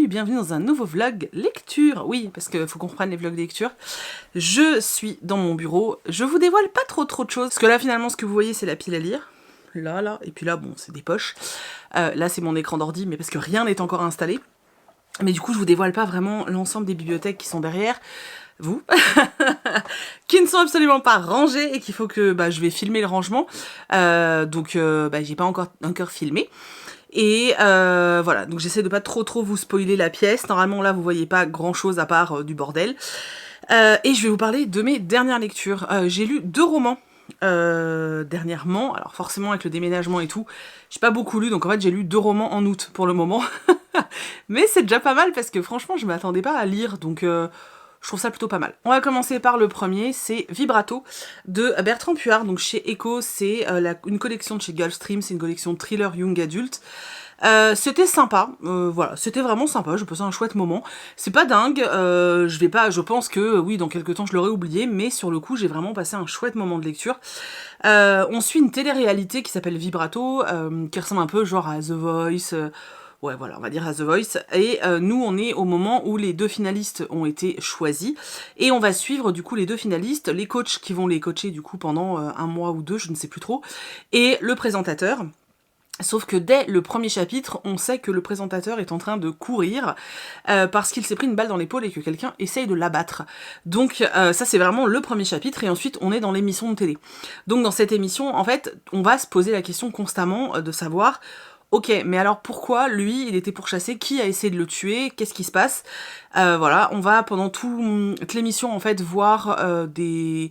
salut, bienvenue dans un nouveau vlog lecture. Oui, parce qu'il faut qu'on reprenne les vlogs lecture. Je suis dans mon bureau, je vous dévoile pas trop de choses, parce que là finalement ce que vous voyez c'est la pile à lire. Là, et puis là bon c'est des poches. Là c'est mon écran d'ordi, mais parce que rien n'est encore installé. Mais du coup je vous dévoile pas vraiment l'ensemble des bibliothèques qui sont derrière vous, qui ne sont absolument pas rangées et qu'il faut que je vais filmer le rangement. J'ai pas encore filmé. Et voilà, donc j'essaie de pas trop vous spoiler la pièce. Normalement là vous voyez pas grand chose à part du bordel. Et je vais vous parler de mes dernières lectures. J'ai lu 2 romans dernièrement, alors forcément avec le déménagement et tout, j'ai pas beaucoup lu, donc en fait j'ai lu 2 romans en août pour le moment. Mais c'est déjà pas mal parce que franchement je m'attendais pas à lire, donc je trouve ça plutôt pas mal. On va commencer par le premier, c'est Vibrato de Bertrand Puart, donc chez Echo, c'est une collection de chez Gulfstream, c'est une collection de thriller young adulte. C'était sympa, voilà, c'était vraiment sympa, je passais un chouette moment. C'est pas dingue, je pense que oui, dans quelques temps je l'aurais oublié, mais sur le coup j'ai vraiment passé un chouette moment de lecture. On suit une télé-réalité qui s'appelle Vibrato, qui ressemble un peu genre à The Voice. Ouais, voilà, on va dire à The Voice. Et nous, on est au moment où les 2 finalistes ont été choisis. Et on va suivre, du coup, les 2 finalistes, les coachs qui vont les coacher, du coup, pendant 1 mois ou 2, je ne sais plus trop, et le présentateur. Sauf que dès le premier chapitre, on sait que le présentateur est en train de courir parce qu'il s'est pris une balle dans l'épaule et que quelqu'un essaye de l'abattre. Donc ça c'est vraiment le premier chapitre et ensuite on est dans l'émission de télé. Donc dans cette émission, en fait, on va se poser la question constamment de savoir ok, mais alors pourquoi lui, il était pourchassé? Qui a essayé de le tuer? Qu'est-ce qui se passe? Voilà, on va pendant toute l'émission en fait voir des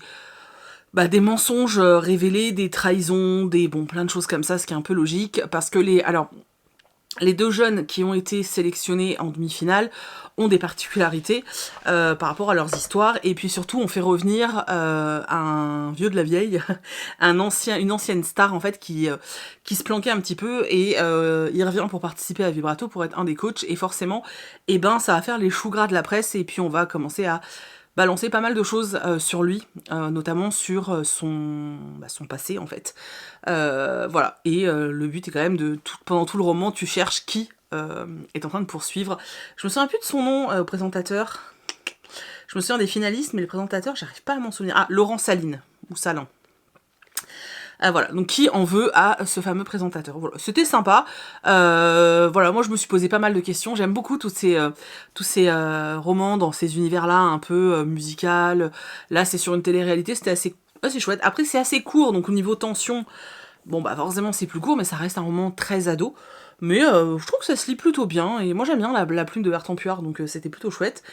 mensonges révélés, des trahisons, plein de choses comme ça, ce qui est un peu logique, parce que les 2 jeunes qui ont été sélectionnés en demi-finale ont des particularités par rapport à leurs histoires, et puis surtout on fait revenir un vieux de la vieille, une ancienne star en fait qui se planquait un petit peu, et il revient pour participer à Vibrato pour être un des coachs, et forcément, ça va faire les choux gras de la presse, et puis on va commencer à balancer pas mal de choses sur lui, notamment sur son passé en fait. Voilà, et le but est quand même pendant tout le roman, tu cherches qui est en train de poursuivre. Je me souviens plus de son nom, présentateur. Je me souviens des finalistes, mais le présentateur, j'arrive pas à m'en souvenir. Ah, Laurent Saline, ou Salin. Voilà, donc qui en veut à ce fameux présentateur. Voilà, c'était sympa. Voilà, moi je me suis posé pas mal de questions. J'aime beaucoup tous ces romans dans ces univers-là, un peu musical. Là, c'est sur une télé-réalité, c'était assez chouette. Après, c'est assez court, donc au niveau tension, forcément c'est plus court, mais ça reste un roman très ado. Mais je trouve que ça se lit plutôt bien, et moi j'aime bien la plume de Bertrand Puart, donc c'était plutôt chouette.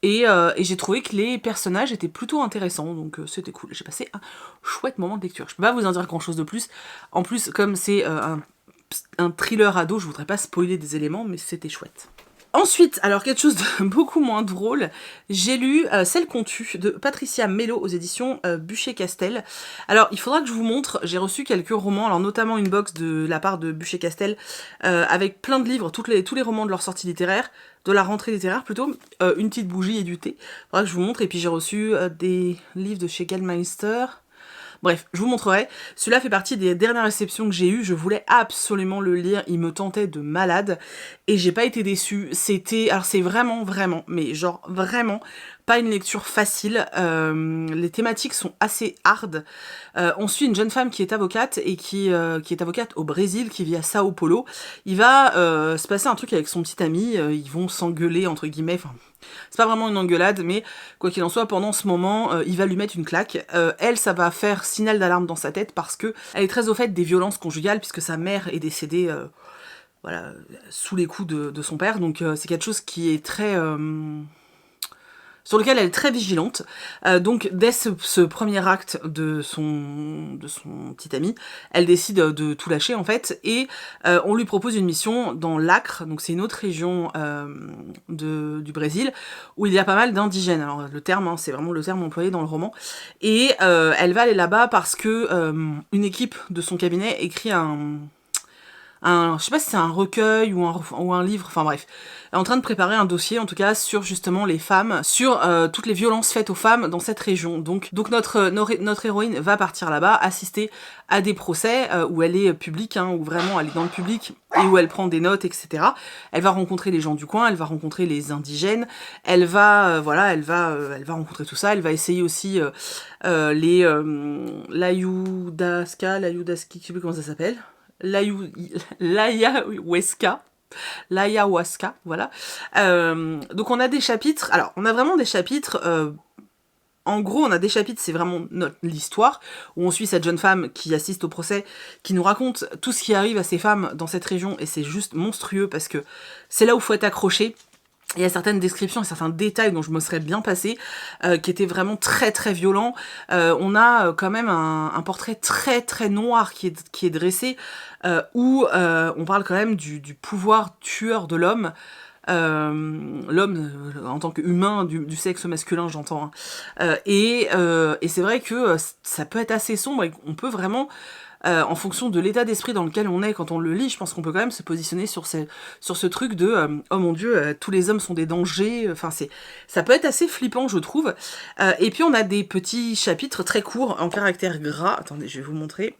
Et j'ai trouvé que les personnages étaient plutôt intéressants, donc c'était cool. J'ai passé un chouette moment de lecture. Je peux pas vous en dire grand chose de plus. En plus, comme c'est un thriller ado, je voudrais pas spoiler des éléments, mais c'était chouette. Ensuite, alors quelque chose de beaucoup moins drôle, j'ai lu Celle qu'on tue de Patricia Mello aux éditions Bûcher-Castel. Alors il faudra que je vous montre, j'ai reçu quelques romans, alors notamment une box de la part de Bûcher-Castel avec plein de livres, tous les romans de leur sortie littéraire, de la rentrée littéraire plutôt, une petite bougie et du thé. Il faudra que je vous montre, et puis j'ai reçu des livres de chez Gallmeister. Bref, je vous montrerai. Celui-là fait partie des dernières réceptions que j'ai eues. Je voulais absolument le lire. Il me tentait de malade. Et j'ai pas été déçue. Alors c'est vraiment, mais genre vraiment pas une lecture facile. Les thématiques sont assez hard. On suit une jeune femme qui est avocate et qui est avocate au Brésil, qui vit à Sao Paulo. Il va se passer un truc avec son petit ami. Ils vont s'engueuler, entre guillemets. Enfin, c'est pas vraiment une engueulade, mais quoi qu'il en soit, pendant ce moment, il va lui mettre une claque. Elle, ça va faire signal d'alarme dans sa tête parce que elle est très au fait des violences conjugales, puisque sa mère est décédée voilà, sous les coups de son père. Donc c'est quelque chose qui est très... sur lequel elle est très vigilante. Donc dès ce premier acte de son petit ami, elle décide de tout lâcher en fait, et on lui propose une mission dans l'Acre, donc c'est une autre région du Brésil, où il y a pas mal d'indigènes. Alors le terme, c'est vraiment le terme employé dans le roman, et elle va aller là-bas parce que une équipe de son cabinet écrit un je sais pas si c'est un recueil ou un livre, enfin bref, est en train de préparer un dossier en tout cas sur justement les femmes, sur toutes les violences faites aux femmes dans cette région. Donc notre héroïne va partir là-bas, assister à des procès où elle est publique, hein, où vraiment elle est dans le public et où elle prend des notes, etc. Elle va rencontrer les gens du coin, elle va rencontrer les indigènes, elle va elle va rencontrer tout ça, elle va essayer aussi les l'Ayahuasca, je sais plus comment ça s'appelle. L'ayahuasca, voilà. Donc on a des chapitres, alors on a vraiment des chapitres, en gros on a des chapitres, c'est vraiment l'histoire, où on suit cette jeune femme qui assiste au procès, qui nous raconte tout ce qui arrive à ces femmes dans cette région, et c'est juste monstrueux, parce que c'est là où il faut être accroché. Il y a certaines descriptions et certains détails dont je me serais bien passée, qui étaient vraiment très très violents. On a quand même un portrait très très noir qui est dressé, où on parle quand même du pouvoir tueur de l'homme. L'homme en tant qu'humain du sexe masculin, j'entends. Hein. Et c'est vrai que ça peut être assez sombre et on peut vraiment... en fonction de l'état d'esprit dans lequel on est quand on le lit, je pense qu'on peut quand même se positionner sur ce truc de oh mon dieu, tous les hommes sont des dangers, enfin ça peut être assez flippant je trouve. Et puis on a des petits chapitres très courts en caractère gras, attendez je vais vous montrer,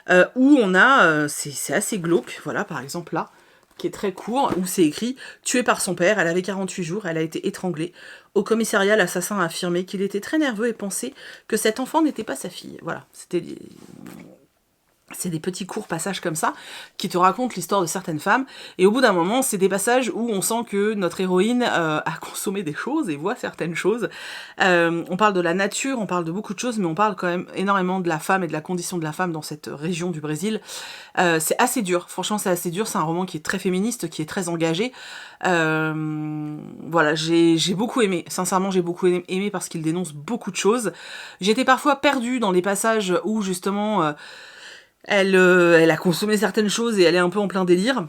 où on a, c'est assez glauque, voilà par exemple là, qui est très court, où c'est écrit « Tuée par son père, elle avait 48 jours, elle a été étranglée. Au commissariat, l'assassin a affirmé qu'il était très nerveux et pensait que cet enfant n'était pas sa fille. » Voilà, c'est des petits courts passages comme ça qui te racontent l'histoire de certaines femmes, et au bout d'un moment c'est des passages où on sent que notre héroïne a consommé des choses et voit certaines choses. On parle de la nature, on parle de beaucoup de choses, mais on parle quand même énormément de la femme et de la condition de la femme dans cette région du Brésil. C'est assez dur, franchement c'est assez dur, c'est un roman qui est très féministe, qui est très engagé. Voilà, j'ai beaucoup aimé, sincèrement j'ai beaucoup aimé parce qu'il dénonce beaucoup de choses. J'étais parfois perdue dans les passages où justement... elle a consommé certaines choses et elle est un peu en plein délire.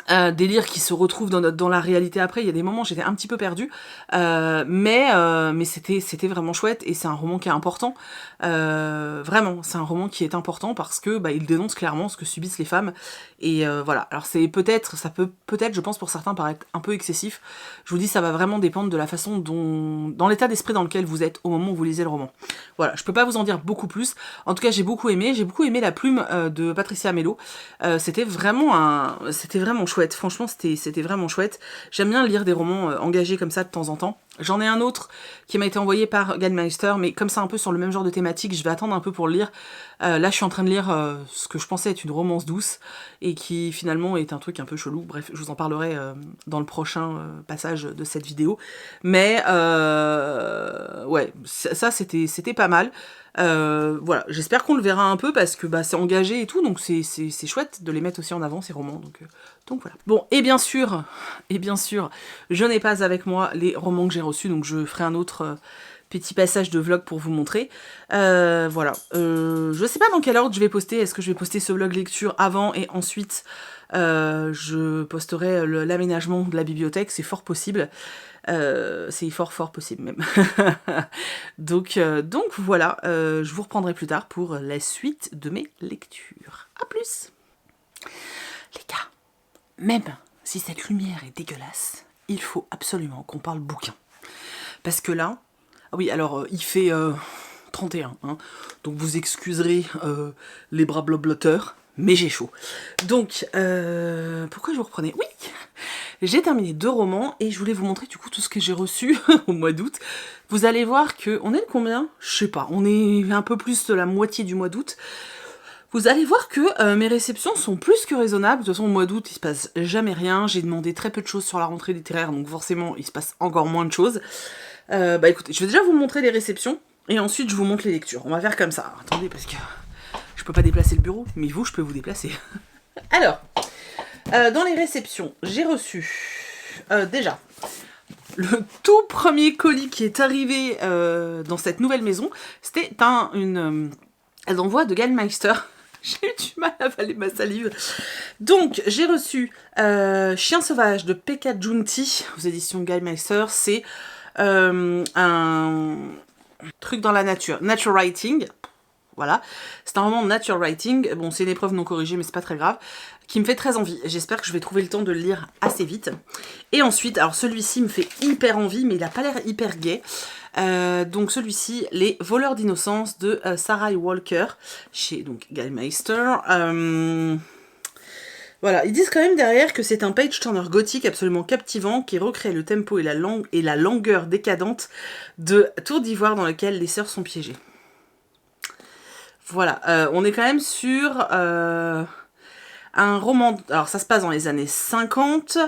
Délire qui se retrouve dans la réalité après. Il y a des moments où j'étais un petit peu perdue, mais c'était vraiment chouette, et c'est un roman qui est important. Vraiment, c'est un roman qui est important parce que il dénonce clairement ce que subissent les femmes, et voilà. Alors ça peut peut-être, je pense pour certains paraître un peu excessif. Je vous dis, ça va vraiment dépendre de la façon dans l'état d'esprit dans lequel vous êtes au moment où vous lisez le roman. Voilà, je peux pas vous en dire beaucoup plus. En tout cas, j'ai beaucoup aimé la plume de Patricia Melo. C'était vraiment chouette, franchement c'était vraiment chouette. J'aime bien lire des romans engagés comme ça de temps en temps. J'en ai un autre qui m'a été envoyé par Gallmeister, mais comme c'est un peu sur le même genre de thématique, je vais attendre un peu pour le lire. Là je suis en train de lire ce que je pensais être une romance douce, et qui finalement est un truc un peu chelou. Bref, je vous en parlerai dans le prochain passage de cette vidéo. Mais ouais, ça c'était pas mal. Voilà, j'espère qu'on le verra un peu parce que c'est engagé et tout, donc c'est chouette de les mettre aussi en avant ces romans, donc voilà. Bon, et bien sûr, je n'ai pas avec moi les romans que j'ai reçus, donc je ferai un autre petit passage de vlog pour vous montrer. Voilà, je sais pas dans quel ordre je vais poster. Est-ce que je vais poster ce vlog lecture avant et ensuite je posterai l'aménagement de la bibliothèque? C'est fort possible. C'est fort possible même. donc voilà, je vous reprendrai plus tard pour la suite de mes lectures. A plus. Les gars, même si cette lumière est dégueulasse, il faut absolument qu'on parle bouquin. Parce que là, ah oui, alors il fait 31, hein, donc vous excuserez les bras blotteurs, mais j'ai chaud. Donc, pourquoi je vous reprenais? Oui, j'ai terminé 2 romans et je voulais vous montrer du coup tout ce que j'ai reçu au mois d'août. Vous allez voir que on est le combien? Je sais pas, on est un peu plus de la moitié du mois d'août. Vous allez voir que mes réceptions sont plus que raisonnables. De toute façon, au mois d'août, il se passe jamais rien. J'ai demandé très peu de choses sur la rentrée littéraire, donc forcément, il se passe encore moins de choses. Écoutez, je vais déjà vous montrer les réceptions, et ensuite je vous montre les lectures. On va faire comme ça. Attendez, parce que je peux pas déplacer le bureau, mais vous, je peux vous déplacer. Alors, dans les réceptions, j'ai reçu déjà le tout premier colis qui est arrivé dans cette nouvelle maison. C'était un envoi de Gallmeister. J'ai eu du mal à avaler ma salive. Donc, j'ai reçu Chien sauvage de Pekka Junti aux éditions Gallmeister. C'est un truc dans la nature. Nature writing. Voilà. C'est un roman de nature writing. Bon, c'est une épreuve non corrigée, mais c'est pas très grave. qui me fait très envie. J'espère que je vais trouver le temps de le lire assez vite. Et ensuite, alors celui-ci me fait hyper envie, mais il n'a pas l'air hyper gai. Donc celui-ci, Les voleurs d'innocence de Sarah Walker, chez donc Gallmeister. Voilà, ils disent quand même derrière que c'est un page-turner gothique absolument captivant qui recrée le tempo et la longueur décadente de Tour d'Ivoire dans lequel les sœurs sont piégées. Voilà, on est quand même sur un roman... Alors ça se passe dans les années 50,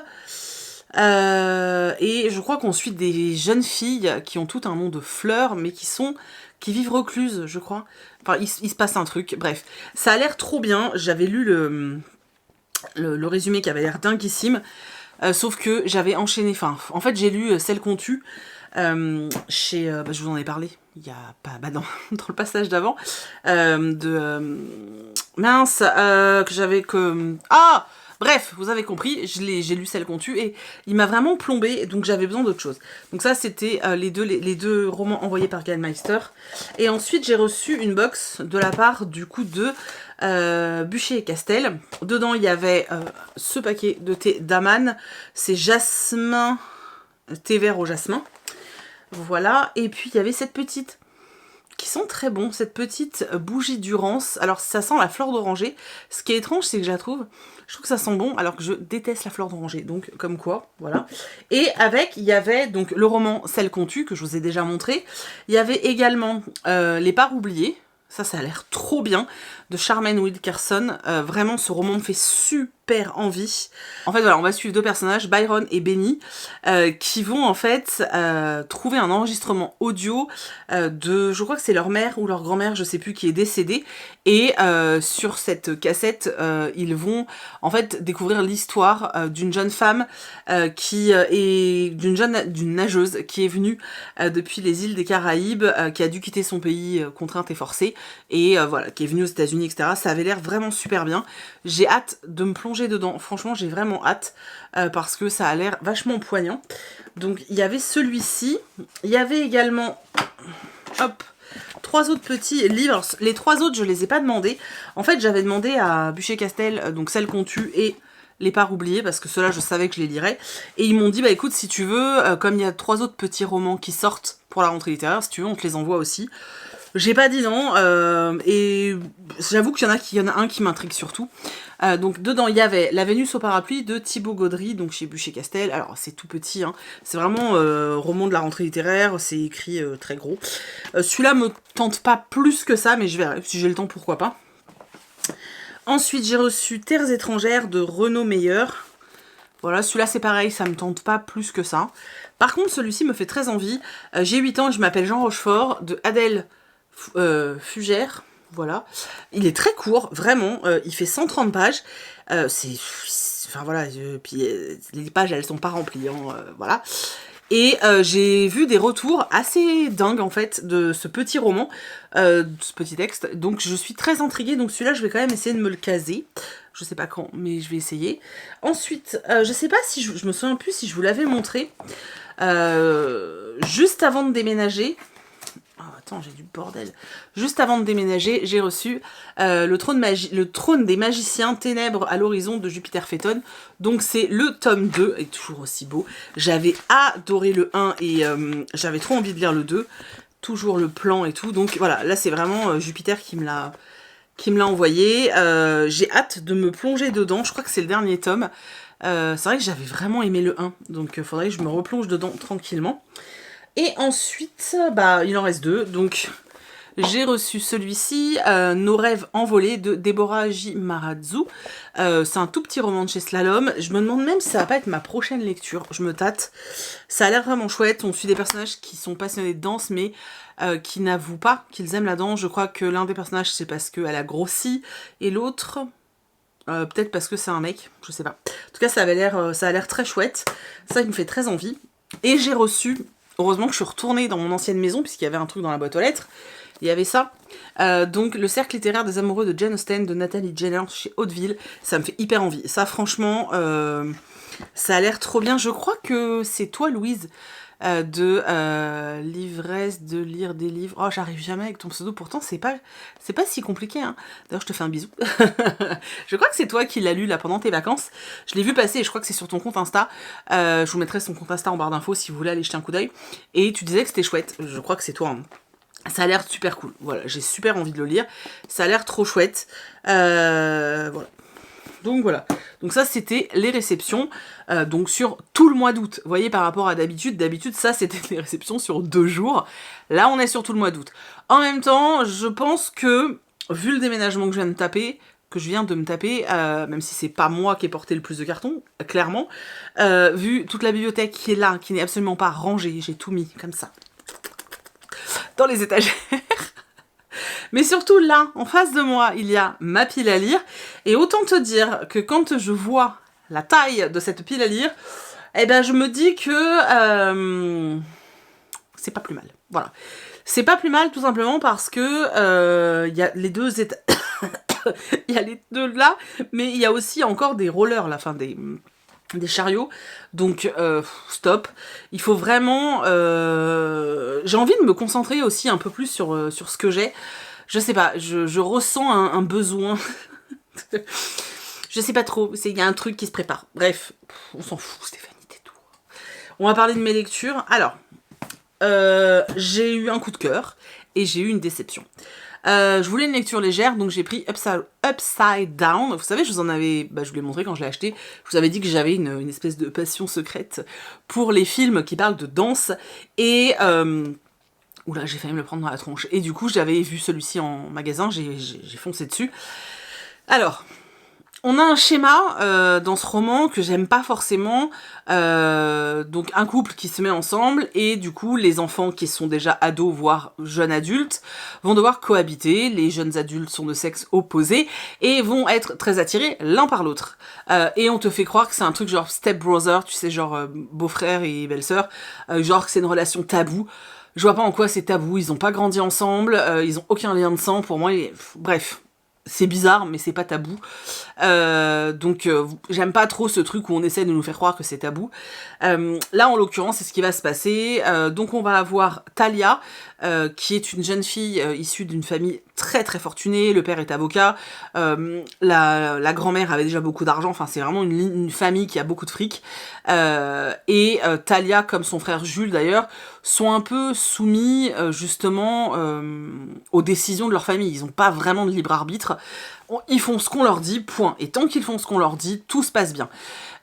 et je crois qu'on suit des jeunes filles qui ont tout un nom de fleurs, mais qui vivent recluses, je crois. Enfin, il se passe un truc, bref. Ça a l'air trop bien, j'avais lu le résumé qui avait l'air dinguissime, sauf que j'avais enchaîné, en fait j'ai lu Celle qu'on tue, chez, je vous en ai parlé, il y a pas, dans le passage d'avant, mince, que j'avais bref, vous avez compris, j'ai lu Celle qu'on tue et il m'a vraiment plombé, donc j'avais besoin d'autre chose. Donc ça, c'était les deux romans envoyés par Gallmeister. Et ensuite, j'ai reçu une box de la part du coup de Bûcher et Castel. Dedans, il y avait ce paquet de thé d'Aman. C'est jasmin, thé vert au jasmin. Voilà. Et puis, il y avait cette petite... qui sont très bons, cette petite bougie Durance. Alors ça sent la fleur d'oranger. Ce qui est étrange, c'est que je trouve que ça sent bon, alors que je déteste la fleur d'oranger. Donc comme quoi, voilà. Et avec, il y avait donc le roman Celle qu'on tue, que je vous ai déjà montré. Il y avait également Les parts oubliées. Ça a l'air trop bien, de Charmaine Wilkerson. Vraiment, ce roman me fait super envie. En fait, voilà, on va suivre deux personnages, Byron et Benny, qui vont en fait trouver un enregistrement audio je crois que c'est leur mère ou leur grand-mère, je sais plus, qui est décédée. Et sur cette cassette, ils vont en fait découvrir l'histoire d'une jeune femme d'une nageuse qui est venue depuis les îles des Caraïbes, qui a dû quitter son pays contrainte et forcée, et voilà, qui est venue aux États-Unis, etc. Ça avait l'air vraiment super bien. J'ai hâte de me plonger dedans. Franchement, j'ai vraiment hâte parce que ça a l'air vachement poignant. Donc, il y avait celui-ci. Il y avait également... Hop, 3 autres petits livres. Les 3 autres, je les ai pas demandés. En fait, j'avais demandé à Bûcher-Castel, donc Celle qu'on tue et Les parts oubliées, parce que ceux-là, je savais que je les lirais. Et ils m'ont dit, bah écoute, si tu veux, comme il y a 3 autres petits romans qui sortent pour la rentrée littéraire, si tu veux, on te les envoie aussi. J'ai pas dit non, et j'avoue qu'il y en a un qui m'intrigue surtout. Donc dedans, il y avait La Vénus au parapluie de Thibaut Gaudry, donc chez Bûcher-Castel. Alors c'est tout petit, hein. C'est vraiment roman de la rentrée littéraire, c'est écrit très gros. Celui-là me tente pas plus que ça, mais je verrai, si j'ai le temps, pourquoi pas. Ensuite, j'ai reçu Terres étrangères de Renaud Meyer. Voilà, celui-là c'est pareil, ça me tente pas plus que ça. Par contre, celui-ci me fait très envie. J'ai 8 ans et je m'appelle Jean Rochefort, de Adèle Fugère. Voilà, il est très court, vraiment, il fait 130 pages, enfin voilà, puis les pages elles sont pas remplies, hein, voilà. Et j'ai vu des retours assez dingues en fait de ce petit roman, de ce petit texte, donc je suis très intriguée, donc celui-là je vais quand même essayer de me le caser, je sais pas quand, mais je vais essayer. Ensuite, je sais pas si je me souviens plus si je vous l'avais montré, juste avant de déménager. Oh, attends, j'ai du bordel. Juste avant de déménager, j'ai reçu le trône des magiciens, ténèbres à l'horizon de Jupiter Phaeton. Donc c'est le tome 2, et toujours aussi beau. J'avais adoré le 1 et j'avais trop envie de lire le 2. Toujours le plan et tout. Donc voilà, là c'est vraiment Jupiter qui me l'a envoyé. J'ai hâte de me plonger dedans. Je crois que c'est le dernier tome. C'est vrai que j'avais vraiment aimé le 1. Donc il faudrait que je me replonge dedans tranquillement. Et ensuite, bah, il en reste 2, donc j'ai reçu celui-ci, Nos rêves envolés de Deborah J. Marazou. C'est un tout petit roman de chez Slalom. Je me demande même si ça va pas être ma prochaine lecture. Je me tâte. Ça a l'air vraiment chouette. On suit des personnages qui sont passionnés de danse, mais qui n'avouent pas qu'ils aiment la danse. Je crois que l'un des personnages, c'est parce qu'elle a grossi, et l'autre... peut-être parce que c'est un mec, je sais pas. En tout cas, ça a l'air très chouette. Ça, il me fait très envie. Et j'ai reçu... Heureusement que je suis retournée dans mon ancienne maison, puisqu'il y avait un truc dans la boîte aux lettres. Il y avait ça. Donc, Le cercle littéraire des amoureux de Jane Austen, de Nathalie Jenner, chez Hauteville. Ça me fait hyper envie. Ça, franchement, Ça a l'air trop bien. Je crois que c'est toi, Louise, de l'ivresse de lire des livres. Oh, j'arrive jamais avec ton pseudo. Pourtant, c'est pas si compliqué. Hein. D'ailleurs, je te fais un bisou. Je crois que c'est toi qui l'as lu là pendant tes vacances. Je l'ai vu passer et je crois que c'est sur ton compte Insta. Je vous mettrai son compte Insta en barre d'infos si vous voulez aller jeter un coup d'œil. Et tu disais que c'était chouette. Je crois que c'est toi. Hein. Ça a l'air super cool. Voilà, j'ai super envie de le lire. Ça a l'air trop chouette. Voilà. Donc voilà. Donc ça, c'était les réceptions donc sur tout le mois d'août. Vous voyez, par rapport à d'habitude, ça, c'était des réceptions sur 2 jours. Là, on est sur tout le mois d'août. En même temps, je pense que, vu le déménagement que je viens de me taper, même si c'est pas moi qui ai porté le plus de cartons, clairement, vu toute la bibliothèque qui est là, qui n'est absolument pas rangée, j'ai tout mis comme ça, dans les étagères. Mais surtout là, en face de moi, il y a ma pile à lire. Et autant te dire que quand je vois la taille de cette pile à lire, eh ben je me dis que c'est pas plus mal. Voilà. C'est pas plus mal tout simplement parce que il y a les deux états. Il y a les deux là, mais il y a aussi encore des rollers, la fin des chariots, donc stop. Il faut vraiment... J'ai envie de me concentrer aussi un peu plus sur ce que j'ai. Je sais pas, je ressens un besoin. Je sais pas trop, il y a un truc qui se prépare. Bref, on s'en fout, Stéphanie, tais-toi. On va parler de mes lectures. Alors, j'ai eu un coup de cœur et j'ai eu une déception. Je voulais une lecture légère, donc j'ai pris Upside Down. Vous savez, je vous l'ai montré quand je l'ai acheté. Je vous avais dit que j'avais une espèce de passion secrète pour les films qui parlent de danse. Et... oula, j'ai failli me le prendre dans la tronche. Et du coup, j'avais vu celui-ci en magasin, j'ai foncé dessus. Alors... On a un schéma dans ce roman que j'aime pas forcément, donc un couple qui se met ensemble et du coup les enfants qui sont déjà ados voire jeunes adultes vont devoir cohabiter, les jeunes adultes sont de sexe opposé et vont être très attirés l'un par l'autre. Et on te fait croire que c'est un truc genre step brother, tu sais genre beau-frère et belle-sœur, genre que c'est une relation taboue. Je vois pas en quoi c'est tabou, ils ont pas grandi ensemble, ils ont aucun lien de sang pour moi, bref. C'est bizarre, mais c'est pas tabou. Donc j'aime pas trop ce truc où on essaie de nous faire croire que c'est tabou. Là, en l'occurrence, c'est ce qui va se passer. Donc on va avoir Talia, qui est une jeune fille issue d'une famille très très fortunée. Le père est avocat. La grand-mère avait déjà beaucoup d'argent. Enfin, c'est vraiment une famille qui a beaucoup de fric. Et Talia, comme son frère Jules d'ailleurs, sont un peu soumis justement aux décisions de leur famille. Ils n'ont pas vraiment de libre arbitre. Ils font ce qu'on leur dit, point. Et tant qu'ils font ce qu'on leur dit, tout se passe bien.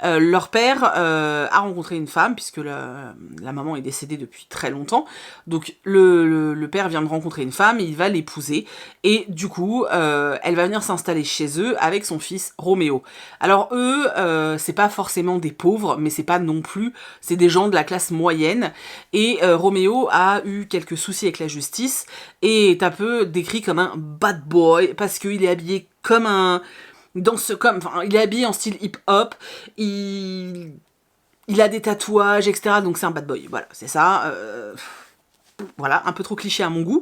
Leur père a rencontré une femme, puisque la maman est décédée depuis très longtemps. Donc le père vient de rencontrer une femme, et il va l'épouser. Et du coup, elle va venir s'installer chez eux avec son fils Roméo. Alors eux, c'est pas forcément des pauvres, mais c'est pas non plus... C'est des gens de la classe moyenne. Et Roméo a eu quelques soucis avec la justice, et est un peu décrit comme un bad boy, parce qu'il est habillé comme un... il est habillé en style hip-hop, il a des tatouages, etc. Donc c'est un bad boy, voilà, c'est ça. Voilà, un peu trop cliché à mon goût.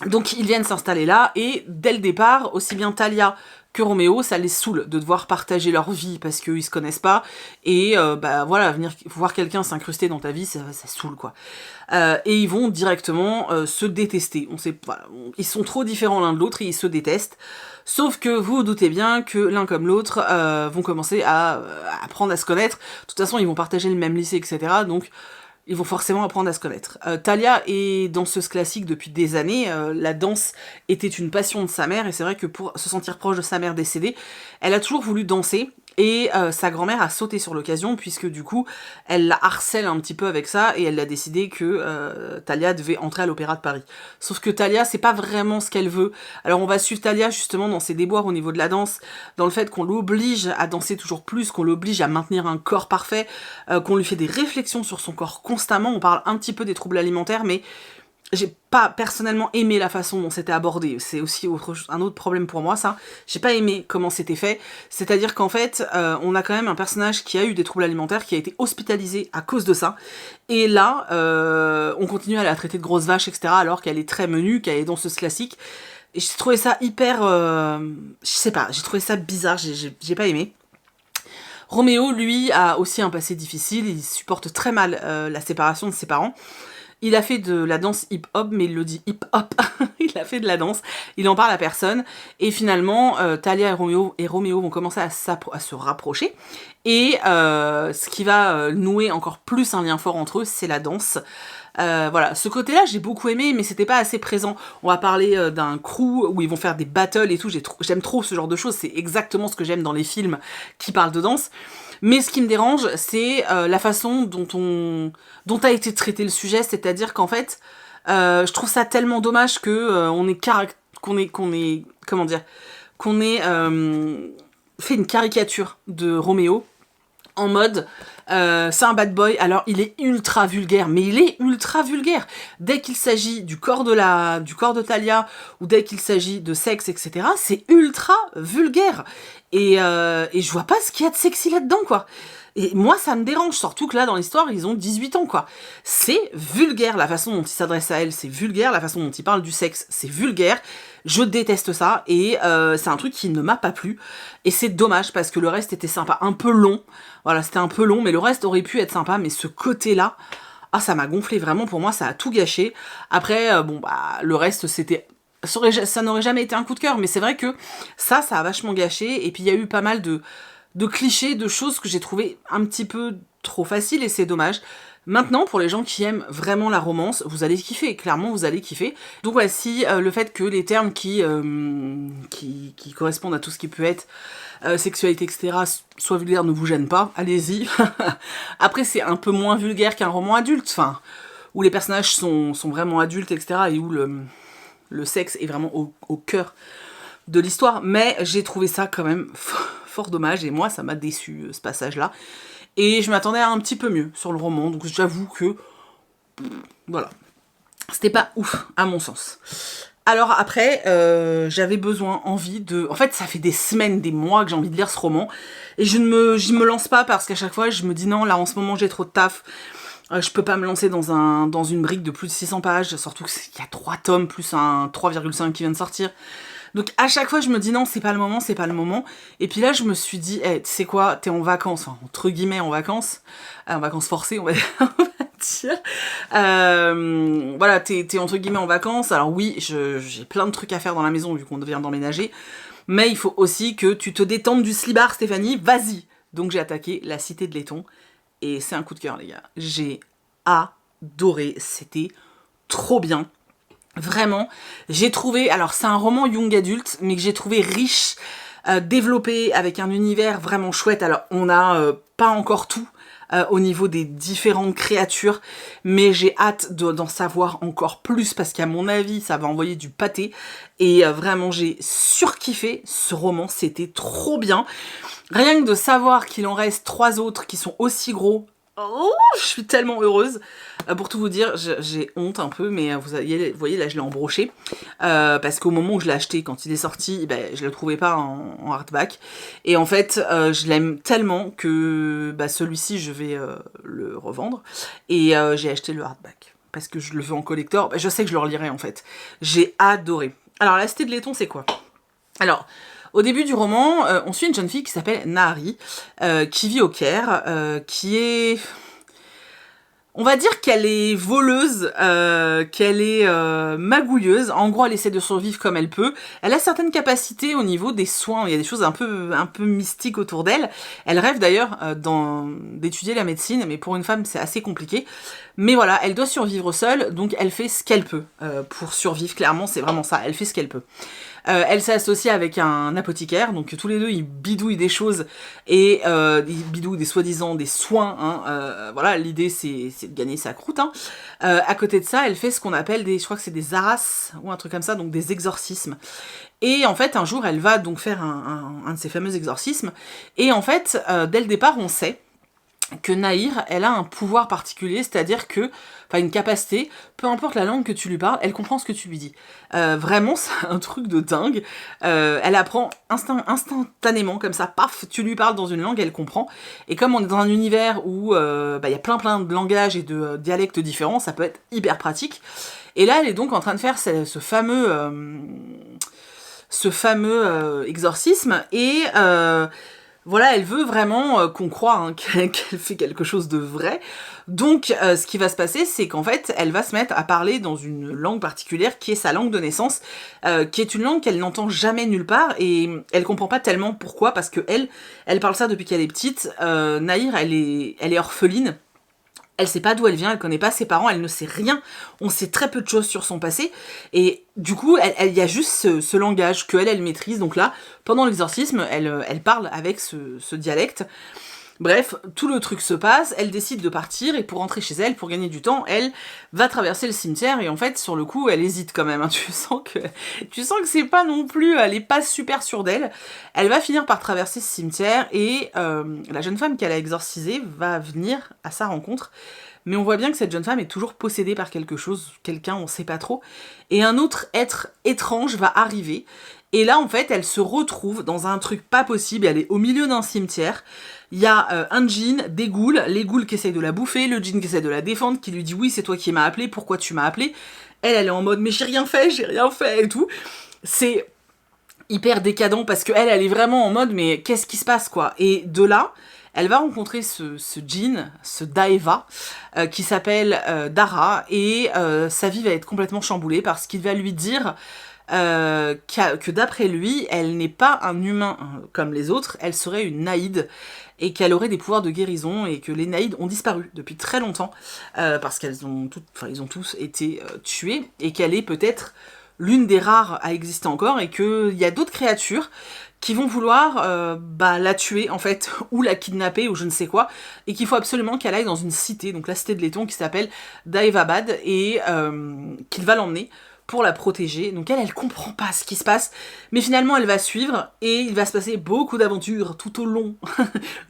Donc ils viennent s'installer là, et dès le départ, aussi bien Talia que Roméo, ça les saoule de devoir partager leur vie parce qu'ils se connaissent pas, et bah voilà, venir voir quelqu'un s'incruster dans ta vie, ça saoule quoi. Et ils vont directement se détester. Voilà, ils sont trop différents l'un de l'autre et ils se détestent. Sauf que vous vous doutez bien que l'un comme l'autre vont commencer à apprendre à se connaître. De toute façon, ils vont partager le même lycée, etc. Donc ils vont forcément apprendre à se connaître. Talia est danseuse classique depuis des années. La danse était une passion de sa mère, et c'est vrai que pour se sentir proche de sa mère décédée, elle a toujours voulu danser. Et sa grand-mère a sauté sur l'occasion, puisque du coup, elle la harcèle un petit peu avec ça, et elle a décidé que Talia devait entrer à l'Opéra de Paris. Sauf que Talia, c'est pas vraiment ce qu'elle veut. Alors on va suivre Talia justement dans ses déboires au niveau de la danse, dans le fait qu'on l'oblige à danser toujours plus, qu'on l'oblige à maintenir un corps parfait, qu'on lui fait des réflexions sur son corps constamment. On parle un petit peu des troubles alimentaires, mais j'ai pas personnellement aimé la façon dont c'était abordé. C'est aussi un autre problème pour moi, ça. J'ai pas aimé comment c'était fait. C'est-à-dire qu'en fait, on a quand même un personnage qui a eu des troubles alimentaires, qui a été hospitalisé à cause de ça. Et là, on continue à la traiter de grosse vache, etc. alors qu'elle est très menue, qu'elle est danseuse classique. Et j'ai trouvé ça hyper... je sais pas, j'ai trouvé ça bizarre, j'ai pas aimé. Roméo, lui, a aussi un passé difficile, il supporte très mal la séparation de ses parents. Il a fait de la danse hip-hop, mais il le dit hip-hop, il a fait de la danse, il en parle à personne, et finalement, Talia et Roméo vont commencer à se rapprocher, et ce qui va nouer encore plus un lien fort entre eux, c'est la danse. Voilà, ce côté-là, j'ai beaucoup aimé, mais c'était pas assez présent. On va parler d'un crew où ils vont faire des battles et tout, j'aime trop ce genre de choses, c'est exactement ce que j'aime dans les films qui parlent de danse. Mais ce qui me dérange, c'est la façon dont a été traité le sujet, c'est-à-dire qu'en fait, je trouve ça tellement dommage que qu'on ait fait une caricature de Roméo en mode c'est un bad boy, alors il est ultra vulgaire, mais il est ultra vulgaire. Dès qu'il s'agit du corps de Talia, ou dès qu'il s'agit de sexe, etc., c'est ultra vulgaire. Et je vois pas ce qu'il y a de sexy là-dedans, quoi. Et moi, ça me dérange, surtout que là, dans l'histoire, ils ont 18 ans, quoi. C'est vulgaire, la façon dont il s'adresse à elle, c'est vulgaire, la façon dont il parle du sexe, c'est vulgaire. Je déteste ça, et c'est un truc qui ne m'a pas plu. Et c'est dommage, parce que le reste était sympa, un peu long. Voilà, c'était un peu long, mais le reste aurait pu être sympa, mais ce côté-là, ah, ça m'a gonflé, vraiment, pour moi, ça a tout gâché. Après, bon, bah, le reste, ça n'aurait jamais été un coup de cœur, mais c'est vrai que ça a vachement gâché, et puis il y a eu pas mal de clichés, de choses que j'ai trouvé un petit peu trop faciles, et c'est dommage. Maintenant, pour les gens qui aiment vraiment la romance, vous allez kiffer, clairement vous allez kiffer. Donc voici le fait que les termes qui correspondent à tout ce qui peut être sexualité, etc., soit vulgaire, ne vous gênent pas, allez-y. Après, c'est un peu moins vulgaire qu'un roman adulte, enfin, où les personnages sont vraiment adultes, etc., et où le sexe est vraiment au cœur de l'histoire, mais j'ai trouvé ça quand même fort dommage, et moi ça m'a déçu ce passage-là, et je m'attendais à un petit peu mieux sur le roman, donc j'avoue que, voilà, c'était pas ouf à mon sens. Alors après, j'avais envie de... En fait, ça fait des semaines, des mois que j'ai envie de lire ce roman, et je me lance pas parce qu'à chaque fois je me dis non, là en ce moment j'ai trop de taf, je peux pas me lancer dans une brique de plus de 600 pages, surtout qu'il y a 3 tomes plus un 3,5 qui vient de sortir. Donc à chaque fois je me dis non, c'est pas le moment, c'est pas le moment. Et puis là je me suis dit, hey, tu sais quoi, t'es en vacances, enfin, entre guillemets en vacances forcées on va dire. Voilà, t'es entre guillemets en vacances. Alors oui, j'ai plein de trucs à faire dans la maison vu qu'on vient d'emménager. Mais il faut aussi que tu te détendes du slibard, Stéphanie, vas-y. Donc j'ai attaqué La Cité de Laiton. Et c'est un coup de cœur, les gars. J'ai adoré, c'était trop bien. Vraiment, j'ai trouvé, alors c'est un roman young adulte, mais que j'ai trouvé riche, développé, avec un univers vraiment chouette. Alors on n'a pas encore tout au niveau des différentes créatures, mais j'ai hâte d'en savoir encore plus, parce qu'à mon avis, ça va envoyer du pâté. Et vraiment, j'ai surkiffé ce roman, c'était trop bien. Rien que de savoir qu'il en reste 3 autres qui sont aussi gros, oh, je suis tellement heureuse. Pour tout vous dire, j'ai honte un peu, mais vous voyez là je l'ai embroché. Parce qu'au moment où je l'ai acheté, quand il est sorti, ben, je le trouvais pas en hardback. Et en fait, je l'aime tellement que celui-ci, je vais le revendre. Et j'ai acheté le hardback. Parce que je le veux en collector. Ben, je sais que je le relirai en fait. J'ai adoré. Alors, La Cité de Laiton, c'est quoi? Alors... Au début du roman, on suit une jeune fille qui s'appelle Nahari, qui vit au Caire, qui est... On va dire qu'elle est voleuse, qu'elle est magouilleuse. En gros, elle essaie de survivre comme elle peut. Elle a certaines capacités au niveau des soins. Il y a des choses un peu mystiques autour d'elle. Elle rêve d'ailleurs d'étudier la médecine, mais pour une femme, c'est assez compliqué. Mais voilà, elle doit survivre seule, donc elle fait ce qu'elle peut pour survivre. Clairement, c'est vraiment ça. Elle fait ce qu'elle peut. Elle s'est associée avec un apothicaire, donc tous les deux ils bidouillent des choses et ils bidouillent des soi-disant des soins. Hein, voilà, l'idée c'est de gagner sa croûte. Hein. À côté de ça, elle fait ce qu'on appelle je crois que c'est des aras ou un truc comme ça, donc des exorcismes. Et en fait, un jour, elle va donc faire un de ces fameux exorcismes. Et en fait, dès le départ, on sait que Nahir, elle a un pouvoir particulier, c'est-à-dire que, enfin une capacité, peu importe la langue que tu lui parles, elle comprend ce que tu lui dis. Vraiment, c'est un truc de dingue. Elle apprend instantanément, comme ça, paf, tu lui parles dans une langue, elle comprend. Et comme on est dans un univers où y a plein de langages et de dialectes différents, ça peut être hyper pratique. Et là, elle est donc en train de faire ce fameux exorcisme, et... Voilà, elle veut vraiment qu'on croie hein, qu'elle fait quelque chose de vrai. Donc, ce qui va se passer, c'est qu'en fait, elle va se mettre à parler dans une langue particulière qui est sa langue de naissance, qui est une langue qu'elle n'entend jamais nulle part, et elle comprend pas tellement pourquoi, parce que elle parle ça depuis qu'elle est petite. Nahir, elle est orpheline. Elle sait pas d'où elle vient, elle connaît pas ses parents, elle ne sait rien. On sait très peu de choses sur son passé. Et du coup, il y a juste ce langage elle maîtrise. Donc là, pendant l'exorcisme, elle parle avec ce dialecte. Bref, tout le truc se passe, elle décide de partir, et pour rentrer chez elle, pour gagner du temps, elle va traverser le cimetière, et en fait, sur le coup, elle hésite quand même, hein. Tu sens que c'est pas non plus, elle est pas super sûre d'elle. Elle va finir par traverser ce cimetière, et la jeune femme qu'elle a exorcisée va venir à sa rencontre, mais on voit bien que cette jeune femme est toujours possédée par quelque chose, quelqu'un, on sait pas trop, et un autre être étrange va arriver, et là, en fait, elle se retrouve dans un truc pas possible, elle est au milieu d'un cimetière. Il y a un djinn, des ghouls, les ghouls qui essayent de la bouffer, le djinn qui essaie de la défendre, qui lui dit oui c'est toi qui m'as appelé, pourquoi tu m'as appelé. Elle est en mode mais j'ai rien fait et tout. C'est hyper décadent parce qu'elle est vraiment en mode mais qu'est-ce qui se passe quoi. Et de là, elle va rencontrer ce djinn, ce Daeva, qui s'appelle Dara, et sa vie va être complètement chamboulée parce qu'il va lui dire que d'après lui, elle n'est pas un humain comme les autres, elle serait une naïde, et qu'elle aurait des pouvoirs de guérison, et que les naïdes ont disparu depuis très longtemps, parce ils ont tous été tués, et qu'elle est peut-être l'une des rares à exister encore, et qu'il y a d'autres créatures qui vont vouloir la tuer en fait, ou la kidnapper, ou je ne sais quoi, et qu'il faut absolument qu'elle aille dans une cité, donc la cité de laiton qui s'appelle Daevabad, et qu'il va l'emmener pour la protéger. Donc elle comprend pas ce qui se passe, mais finalement elle va suivre, et il va se passer beaucoup d'aventures tout au long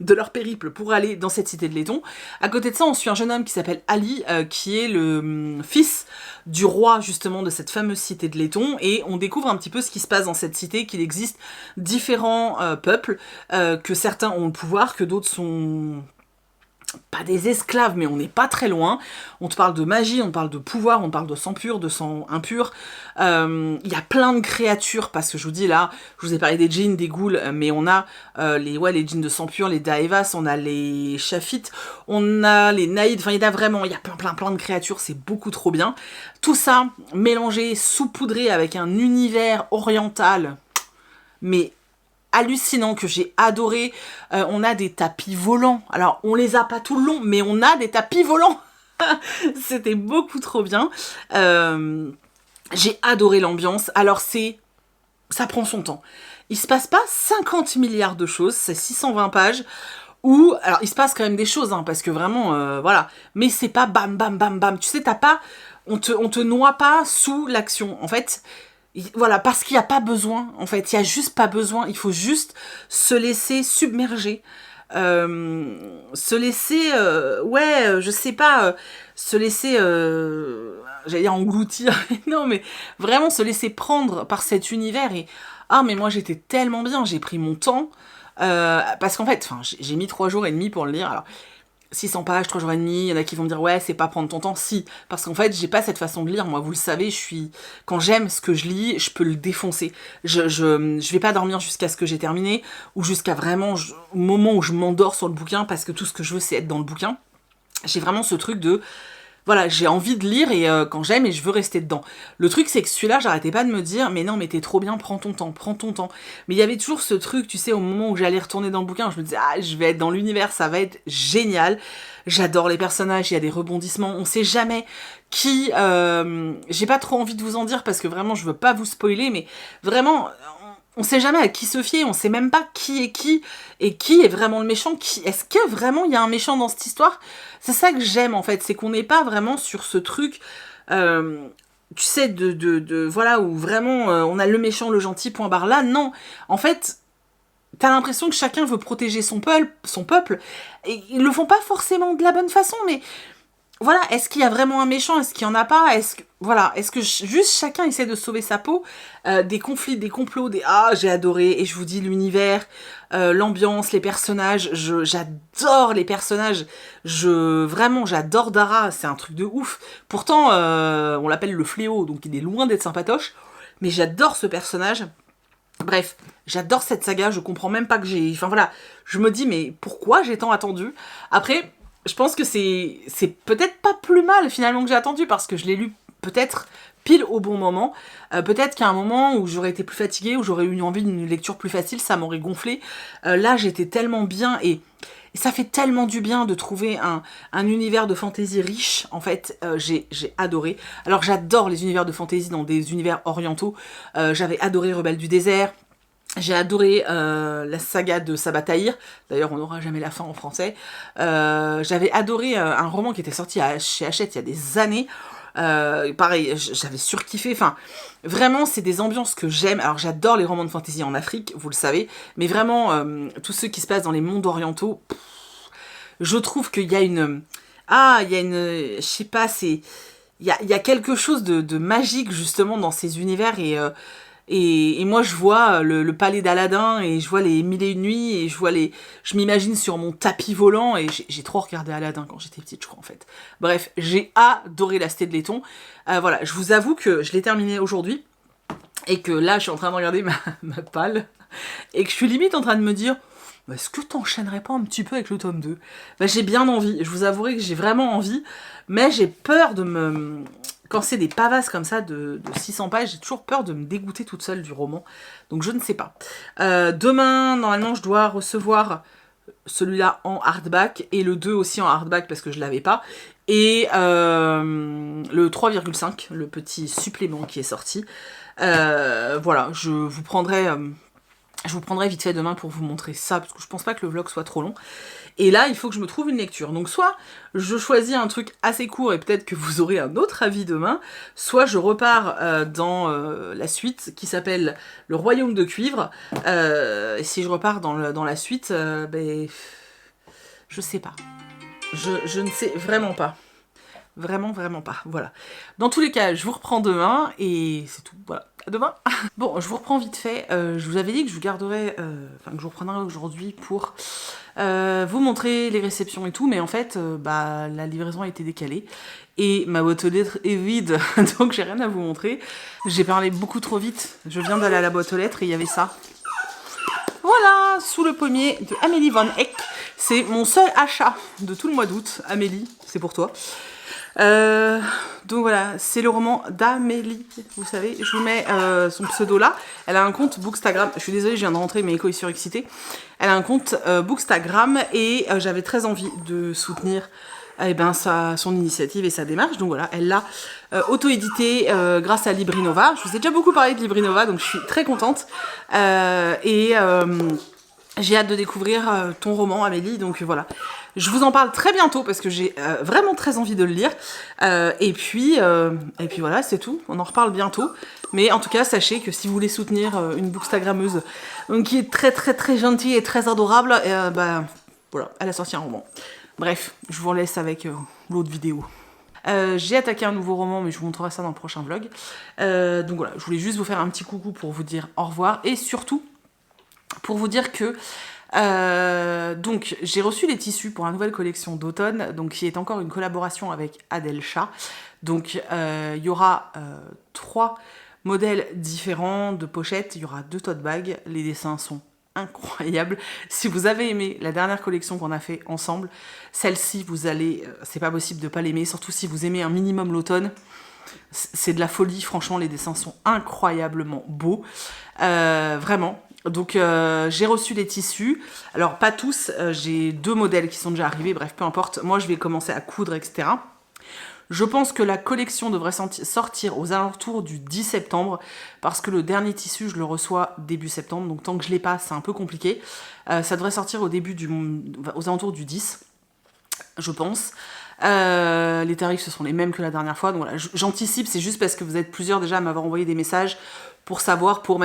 de leur périple pour aller dans cette cité de laiton. À côté de ça, on suit un jeune homme qui s'appelle Ali, qui est le fils du roi justement de cette fameuse cité de laiton, et on découvre un petit peu ce qui se passe dans cette cité, qu'il existe différents peuples, que certains ont le pouvoir, que d'autres sont pas des esclaves, mais on n'est pas très loin. On te parle de magie, on te parle de pouvoir, on te parle de sang pur, de sang impur. Il y a plein de créatures, parce que je vous dis là, je vous ai parlé des djinns, des ghouls, mais on a les djinns de sang pur, les daevas, on a les chafites, on a les naïdes, enfin il y a plein de créatures, c'est beaucoup trop bien. Tout ça mélangé, saupoudré avec un univers oriental, mais hallucinant, que j'ai adoré. On a des tapis volants. Alors, on les a pas tout le long, mais on a des tapis volants. C'était beaucoup trop bien. J'ai adoré l'ambiance. Alors, ça prend son temps. Il se passe pas 50 milliards de choses, c'est 620 pages. Alors, il se passe quand même des choses, hein, parce que vraiment, voilà. Mais c'est pas bam, bam, bam, bam. Tu sais, on te noie pas sous l'action. En fait, voilà, parce qu'il n'y a pas besoin, en fait, il n'y a juste pas besoin, il faut juste se laisser submerger, se laisser, je sais pas, se laisser, j'allais dire engloutir, non mais vraiment se laisser prendre par cet univers, et mais moi j'étais tellement bien, j'ai pris mon temps, parce qu'en fait, j'ai mis 3 jours et demi pour le lire, alors 600 pages, 3 jours et demi, il y en a qui vont me dire ouais c'est pas prendre ton temps, si, parce qu'en fait j'ai pas cette façon de lire, moi vous le savez, quand j'aime ce que je lis, je peux le défoncer, je vais pas dormir jusqu'à ce que j'ai terminé, ou jusqu'à vraiment au moment où je m'endors sur le bouquin, parce que tout ce que je veux c'est être dans le bouquin. J'ai vraiment ce truc de voilà, j'ai envie de lire, et quand j'aime, et je veux rester dedans. Le truc, c'est que celui-là, j'arrêtais pas de me dire, mais non, mais t'es trop bien, prends ton temps, prends ton temps. Mais il y avait toujours ce truc, tu sais, au moment où j'allais retourner dans le bouquin, je me disais, je vais être dans l'univers, ça va être génial. J'adore les personnages, il y a des rebondissements, on sait jamais qui... j'ai pas trop envie de vous en dire, parce que vraiment, je veux pas vous spoiler, mais vraiment... On sait jamais à qui se fier, on sait même pas qui est qui, et qui est vraiment le méchant, est-ce que vraiment il y a un méchant dans cette histoire? C'est ça que j'aime en fait, c'est qu'on n'est pas vraiment sur ce truc, tu sais, voilà, où vraiment on a le méchant, le gentil, point barre là, non. En fait, t'as l'impression que chacun veut protéger son peuple, et ils le font pas forcément de la bonne façon, mais... Voilà, est-ce qu'il y a vraiment un méchant? Est-ce qu'il y en a pas? Est-ce que juste chacun essaie de sauver sa peau? Des conflits, des complots, j'ai adoré, et je vous dis l'univers, l'ambiance, les personnages, j'adore les personnages, vraiment j'adore Dara, c'est un truc de ouf. Pourtant, on l'appelle le fléau, donc il est loin d'être sympatoche, mais j'adore ce personnage. Bref, j'adore cette saga, je comprends même pas que j'ai... Enfin voilà, je me dis mais pourquoi j'ai tant attendu? Après, je pense que c'est peut-être pas plus mal finalement que j'ai attendu parce que je l'ai lu peut-être pile au bon moment. Peut-être qu'à un moment où j'aurais été plus fatiguée, où j'aurais eu envie d'une lecture plus facile, ça m'aurait gonflé. Là, j'étais tellement bien et ça fait tellement du bien de trouver un univers de fantasy riche. En fait, j'ai adoré. Alors, j'adore les univers de fantasy dans des univers orientaux. J'avais adoré Rebelles du désert. J'ai adoré la saga de Sabataïr. D'ailleurs, on n'aura jamais la fin en français. J'avais adoré un roman qui était sorti chez Hachette il y a des années. Pareil, j'avais surkiffé. Enfin, vraiment, c'est des ambiances que j'aime. Alors, j'adore les romans de fantasy en Afrique, vous le savez. Mais vraiment, tous ceux qui se passent dans les mondes orientaux, je trouve qu'il y a une... Ah, il y a une... Je sais pas, c'est... Il y a quelque chose de magique, justement, dans ces univers. Et moi, je vois le palais d'Aladin, et je vois les mille et une nuits, et je m'imagine sur mon tapis volant, et j'ai trop regardé Aladin quand j'étais petite, je crois, en fait. Bref, j'ai adoré La Cité de Laiton. Voilà, je vous avoue que je l'ai terminé aujourd'hui, et que là, je suis en train de regarder ma palle, et que je suis limite en train de me dire... Est-ce que t'enchaînerais pas un petit peu avec le tome 2? Bah, j'ai bien envie, je vous avouerai que j'ai vraiment envie, mais j'ai peur de me... Quand c'est des pavasses comme ça de 600 pages, j'ai toujours peur de me dégoûter toute seule du roman, donc je ne sais pas. Demain, normalement, je dois recevoir celui-là en hardback, et le 2 aussi en hardback parce que je l'avais pas, et le 3,5, le petit supplément qui est sorti. Voilà, je vous prendrai vite fait demain pour vous montrer ça, parce que je pense pas que le vlog soit trop long. Et là, il faut que je me trouve une lecture. Donc soit je choisis un truc assez court et peut-être que vous aurez un autre avis demain, soit je repars dans la suite qui s'appelle Le Royaume de Cuivre. Et si je repars dans la suite, ben, je sais pas. Je ne sais vraiment pas. Vraiment, vraiment pas. Voilà. Dans tous les cas, je vous reprends demain et c'est tout. Voilà. À demain. Bon, je vous reprends vite fait. Je vous avais dit que je vous garderais, enfin que je vous reprendrai aujourd'hui pour vous montrer les réceptions et tout, mais en fait, bah la livraison a été décalée et ma boîte aux lettres est vide, donc j'ai rien à vous montrer. J'ai parlé beaucoup trop vite. Je viens d'aller à la boîte aux lettres et il y avait ça. Voilà, Sous le pommier de Amélie Van Eck. C'est mon seul achat de tout le mois d'août. Amélie, c'est pour toi. Donc voilà, c'est le roman d'Amélie, vous savez, je vous mets son pseudo là. Elle a un compte Bookstagram, je suis désolée, je viens de rentrer, mais Echo est surexcité. Elle a un compte Bookstagram et j'avais très envie de soutenir son initiative et sa démarche. Donc voilà, elle l'a auto-édité grâce à Librinova. Je vous ai déjà beaucoup parlé de Librinova, donc je suis très contente. J'ai hâte de découvrir ton roman, Amélie, donc voilà. Je vous en parle très bientôt parce que j'ai vraiment très envie de le lire. Et puis voilà, c'est tout. On en reparle bientôt. Mais en tout cas, sachez que si vous voulez soutenir une bookstagrammeuse qui est très très très gentille et très adorable, voilà, elle a sorti un roman. Bref, je vous laisse avec l'autre vidéo. J'ai attaqué un nouveau roman, mais je vous montrerai ça dans le prochain vlog. Donc voilà, je voulais juste vous faire un petit coucou pour vous dire au revoir. Et surtout, pour vous dire que donc j'ai reçu les tissus pour la nouvelle collection d'automne, donc qui est encore une collaboration avec Adelcha. Donc il y aura 3 modèles différents de pochettes, il y aura 2 tote bags, les dessins sont incroyables. Si vous avez aimé la dernière collection qu'on a fait ensemble, celle-ci vous allez, c'est pas possible de pas l'aimer, surtout si vous aimez un minimum l'automne. C'est de la folie, franchement les dessins sont incroyablement beaux, vraiment. Donc j'ai reçu les tissus, alors pas tous, j'ai 2 modèles qui sont déjà arrivés, bref peu importe, moi je vais commencer à coudre etc. Je pense que la collection devrait sortir aux alentours du 10 septembre, parce que le dernier tissu je le reçois début septembre, donc tant que je l'ai pas c'est un peu compliqué. Ça devrait sortir aux alentours du 10, je pense. Les tarifs ce sont les mêmes que la dernière fois, donc voilà, j'anticipe, c'est juste parce que vous êtes plusieurs déjà à m'avoir envoyé des messages pour savoir, pour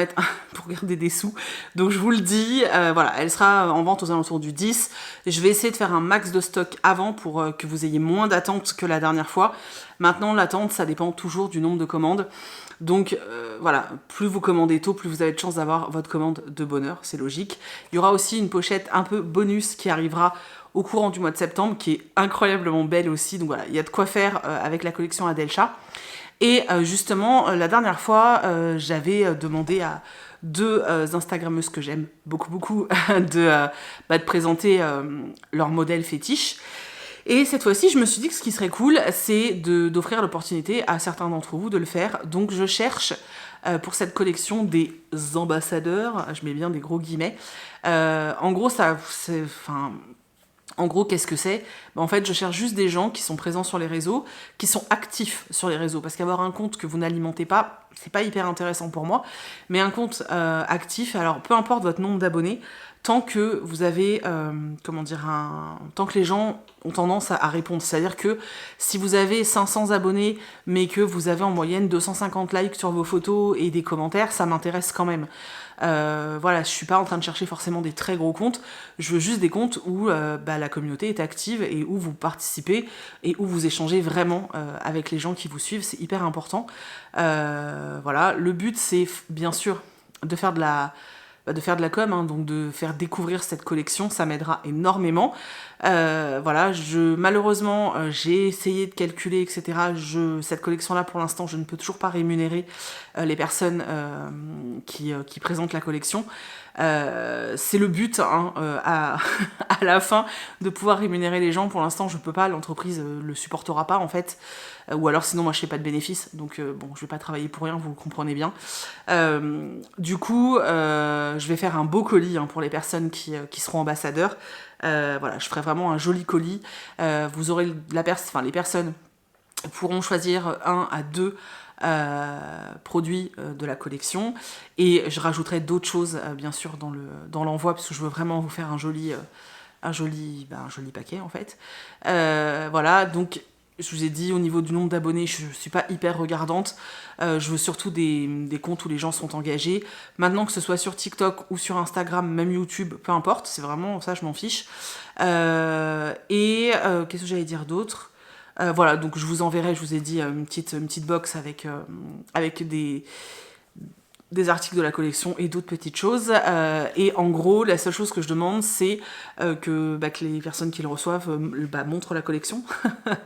garder des sous. Donc je vous le dis, voilà, elle sera en vente aux alentours du 10. Je vais essayer de faire un max de stock avant pour que vous ayez moins d'attente que la dernière fois. Maintenant, l'attente, ça dépend toujours du nombre de commandes. Donc voilà, plus vous commandez tôt, plus vous avez de chance d'avoir votre commande de bonne heure, c'est logique. Il y aura aussi une pochette un peu bonus qui arrivera au courant du mois de septembre, qui est incroyablement belle aussi. Donc voilà, il y a de quoi faire avec la collection Adelcha. Et justement, la dernière fois, j'avais demandé à deux Instagrammeuses que j'aime beaucoup de présenter leur modèle fétiche. Et cette fois-ci, je me suis dit que ce qui serait cool, c'est d'offrir l'opportunité à certains d'entre vous de le faire. Donc je cherche pour cette collection des ambassadeurs, je mets bien des gros guillemets. En gros, qu'est-ce que c'est? En fait, je cherche juste des gens qui sont présents sur les réseaux, qui sont actifs sur les réseaux. Parce qu'avoir un compte que vous n'alimentez pas, c'est pas hyper intéressant pour moi. Mais un compte actif, alors peu importe votre nombre d'abonnés, tant que vous avez, tant que les gens ont tendance à répondre. C'est-à-dire que si vous avez 500 abonnés, mais que vous avez en moyenne 250 likes sur vos photos et des commentaires, ça m'intéresse quand même. Voilà, je suis pas en train de chercher forcément des très gros comptes, je veux juste des comptes où la communauté est active et où vous participez et où vous échangez vraiment avec les gens qui vous suivent, c'est hyper important. Voilà, le but c'est bien sûr de faire de la com, hein, donc de faire découvrir cette collection, ça m'aidera énormément. Voilà, malheureusement, j'ai essayé de calculer, etc. Cette collection-là, pour l'instant, je ne peux toujours pas rémunérer les personnes qui présentent la collection. C'est le but, hein, à la fin, de pouvoir rémunérer les gens. Pour l'instant, je peux pas, l'entreprise le supportera pas, en fait. Ou alors, sinon, moi, je fais pas de bénéfices. Donc, bon, je vais pas travailler pour rien, vous le comprenez bien. Du coup, je vais faire un beau colis, hein, pour les personnes qui seront ambassadeurs. Voilà, je ferai vraiment un joli colis. Vous aurez les personnes pourront choisir 1 à 2 produits de la collection, et je rajouterai d'autres choses bien sûr dans l'envoi, parce que je veux vraiment vous faire un joli paquet en fait. Voilà, donc je vous ai dit, au niveau du nombre d'abonnés, je suis pas hyper regardante. Je veux surtout des comptes où les gens sont engagés. Maintenant, que ce soit sur TikTok ou sur Instagram, même YouTube, peu importe, c'est vraiment ça, je m'en fiche. Qu'est-ce que j'allais dire d'autre? Voilà, donc je vous enverrai, je vous ai dit, une petite box avec des articles de la collection et d'autres petites choses. Et en gros, la seule chose que je demande, c'est que les personnes qui le reçoivent montrent la collection.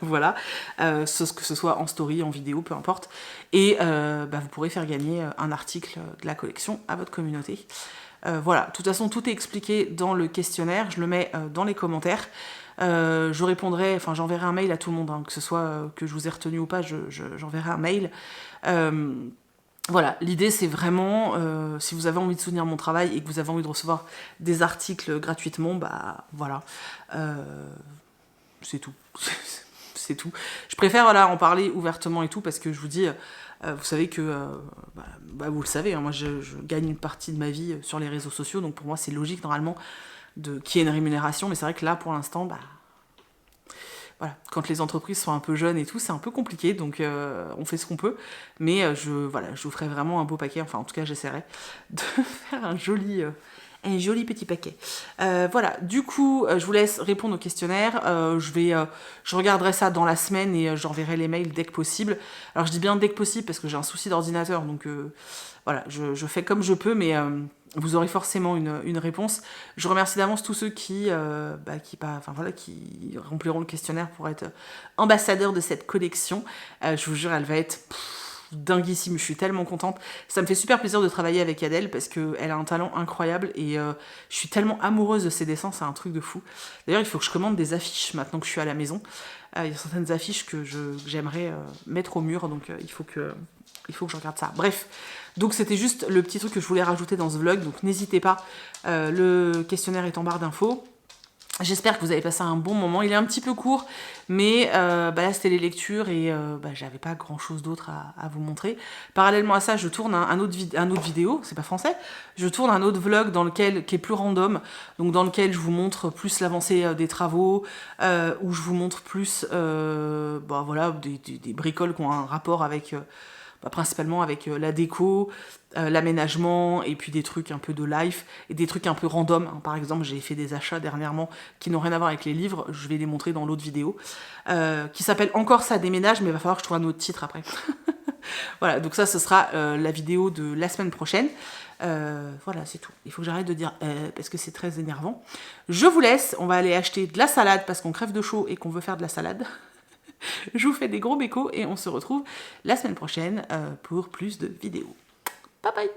Voilà, que ce soit en story, en vidéo, peu importe. Et vous pourrez faire gagner un article de la collection à votre communauté. Voilà, de toute façon, tout est expliqué dans le questionnaire, je le mets dans les commentaires. J'enverrai un mail à tout le monde, hein, que ce soit que je vous ai retenu ou pas, j'enverrai un mail. Voilà, l'idée c'est vraiment, si vous avez envie de soutenir mon travail et que vous avez envie de recevoir des articles gratuitement, voilà, c'est tout. C'est tout. Je préfère en parler ouvertement et tout, parce que je vous dis, vous savez que, vous le savez, hein, moi je gagne une partie de ma vie sur les réseaux sociaux, donc pour moi c'est logique normalement qu'il y ait une rémunération, mais c'est vrai que là pour l'instant, voilà, quand les entreprises sont un peu jeunes et tout, c'est un peu compliqué, donc on fait ce qu'on peut, mais je vous ferai vraiment un beau paquet, enfin en tout cas j'essaierai de faire un joli petit paquet. Voilà, du coup, je vous laisse répondre au questionnaire. Je regarderai ça dans la semaine et j'enverrai les mails dès que possible. Alors je dis bien dès que possible parce que j'ai un souci d'ordinateur, donc voilà, je fais comme je peux, mais vous aurez forcément une réponse. Je remercie d'avance tous ceux qui rempliront le questionnaire pour être ambassadeurs de cette collection. Je vous jure, elle va être dinguissime, je suis tellement contente. Ça me fait super plaisir de travailler avec Adèle parce qu'elle a un talent incroyable et je suis tellement amoureuse de ses dessins, c'est un truc de fou. D'ailleurs, il faut que je commande des affiches maintenant que je suis à la maison. Il y a certaines affiches que j'aimerais mettre au mur, donc il faut que je regarde ça. Bref, donc c'était juste le petit truc que je voulais rajouter dans ce vlog, donc n'hésitez pas, le questionnaire est en barre d'infos. J'espère que vous avez passé un bon moment. Il est un petit peu court, mais là c'était les lectures et j'avais pas grand chose d'autre à vous montrer. Parallèlement à ça, je tourne un autre vidéo, c'est pas français, je tourne un autre vlog qui est plus random, donc dans lequel je vous montre plus l'avancée des travaux, où je vous montre plus des bricoles qui ont un rapport avec principalement avec la déco, l'aménagement, et puis des trucs un peu de life, et des trucs un peu random. Hein. Par exemple, j'ai fait des achats dernièrement qui n'ont rien à voir avec les livres, je vais les montrer dans l'autre vidéo, qui s'appelle Encore ça déménage, mais il va falloir que je trouve un autre titre après. Voilà, donc ça, ce sera la vidéo de la semaine prochaine. Voilà, c'est tout. Il faut que j'arrête de dire parce que c'est très énervant. Je vous laisse, on va aller acheter de la salade parce qu'on crève de chaud et qu'on veut faire de la salade. Je vous fais des gros bécos et on se retrouve la semaine prochaine pour plus de vidéos. Bye bye!